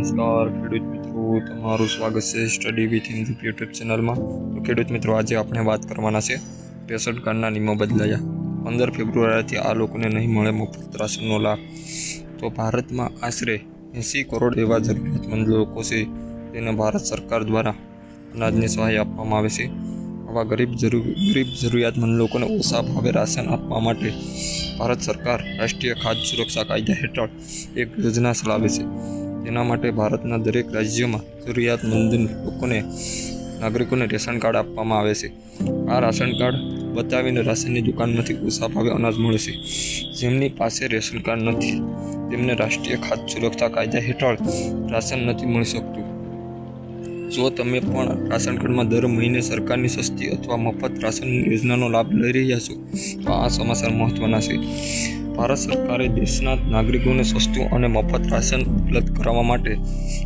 નમસ્કાર ખેડૂત મિત્રો, તમારું સ્વાગત છે સ્ટડી વિથ હિન્દુ યુટ્યુબ ચેનલમાં. તો ખેડૂત મિત્રો, આજે આપણે વાત કરવાના છે રેશન કાર્ડના નિયમો બદલાયા. 15 ફેબ્રુઆરીથી આ લોકોને નહીં મળે મફત રાશનનો લાભ. તો ભારતમાં આશરે 80 કરોડ એવા જરૂરિયાતમંદ લોકો છે તેને ભારત સરકાર દ્વારા અનાજની સહાય આપવામાં આવે છે. આવા ગરીબ જરૂરિયાતમંદ લોકોને ઓછા ભાવે રાશન આપવા માટે ભારત સરકાર રાષ્ટ્રીય ખાદ્ય સુરક્ષા કાયદા હેઠળ એક યોજના ચલાવે છે. તેના માટે ભારતના દરેક રાજ્યોમાં જરૂરિયાતમંદ નાગરિકોને રેશન કાર્ડ આપવામાં આવે છે. આ રાશન કાર્ડ બતાવીને રાશનની દુકાનમાંથી ઓછા ભાવે અનાજ મળે છે. જેમની પાસે રેશન કાર્ડ નથી તેમને રાષ્ટ્રીય ખાદ્ય સુરક્ષા કાયદા હેઠળ રાશન નથી મળી શકતું. જો તમે પણ રાશન કાર્ડમાં દર મહિને સરકારની સસ્તી અથવા મફત રાશન યોજનાનો લાભ લઈ રહ્યા છો તો આ સમાચાર મહત્વના છે. ભારત સરકારે દેશના નાગરિકોને સસ્તું અને મફત રાશન ઉપલબ્ધ કરાવવા માટે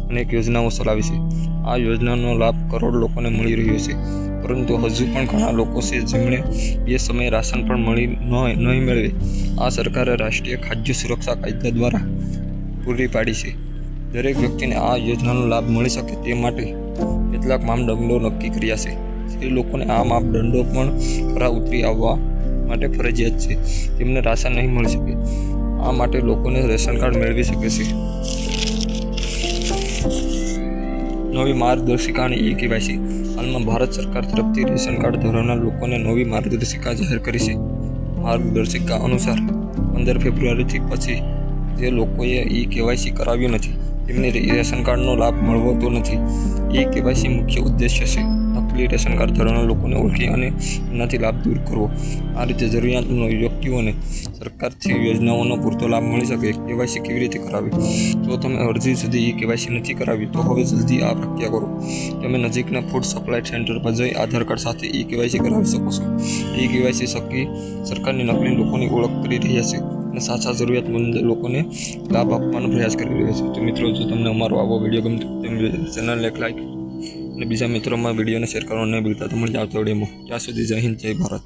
અનેક યોજનાઓ ચલાવી છે. આ યોજનાનો લાભ કરોડ લોકોને મળી રહ્યો છે, પરંતુ હજુ પણ ઘણા લોકો છે જેમણે બે સમયે રાશન પણ નહીં મેળવે. આ સરકારે રાષ્ટ્રીય ખાદ્ય સુરક્ષા કાયદા દ્વારા પૂરી પાડી છે. દરેક વ્યક્તિને આ યોજનાનો લાભ મળી શકે તે માટે કેટલાક માપદંડો નક્કી કર્યા છે. જે લોકોને આ માપદંડો પણ ખરા ઉતરી આવવા માટે ફરજિયાત છે તેમને રાશન નહીં મળી શકે. આ માટે લોકોને રેશન કાર્ડ મેળવી શકે છે. નવી માર્ગદર્શિકા અને E-KYC. હાલમાં ભારત સરકાર તરફથી રેશન કાર્ડ ધરાવનાર લોકોને નવી માર્ગદર્શિકા જાહેર કરી છે. માર્ગદર્શિકા અનુસાર 15 ફેબ્રુઆરીથી પછી જે લોકોએ E-KYC કરાવ્યું નથી તેમને રેશન કાર્ડનો લાભ મળતો નથી. E-KYC મુખ્ય ઉદ્દેશ્ય છે નકલી રેશન કાર્ડ ધરાવનાર લોકોને ઓળખી અને એનાથી લાભ દૂર કરવો. આ રીતે જરૂરિયાતમંદ વ્યક્તિઓને સરકારથી યોજનાઓનો પૂરતો લાભ મળી શકે. KYC કેવી રીતે કરાવી? જો તમે અરજી સુધી E-KYC નથી કરાવ્યું તો હવે જલ્દી આ પ્રક્રિયા કરો. તમે નજીકના ફૂડ સપ્લાય સેન્ટર પર જઈ આધાર કાર્ડ સાથે E-KYC કરાવી શકો છો. E-KYC સરકારની નકલી લોકોની ઓળખ કરી રહ્યા છે અને સાચા જરૂરિયાતમંદ લોકોને લાભ આપવાનો પ્રયાસ કરી રહ્યા છે. તો મિત્રો, જો તમને અમારો આવો વિડીયો ગમતો તો ચેનલને એક લાઈક અને બીજા મિત્રોમાં વિડીયોને શેર કરવાનું નહીં ભૂલતા. તો મળી આવતા વિડીયોમાં. ત્યાં સુધી જય હિન્દ, જય ભારત.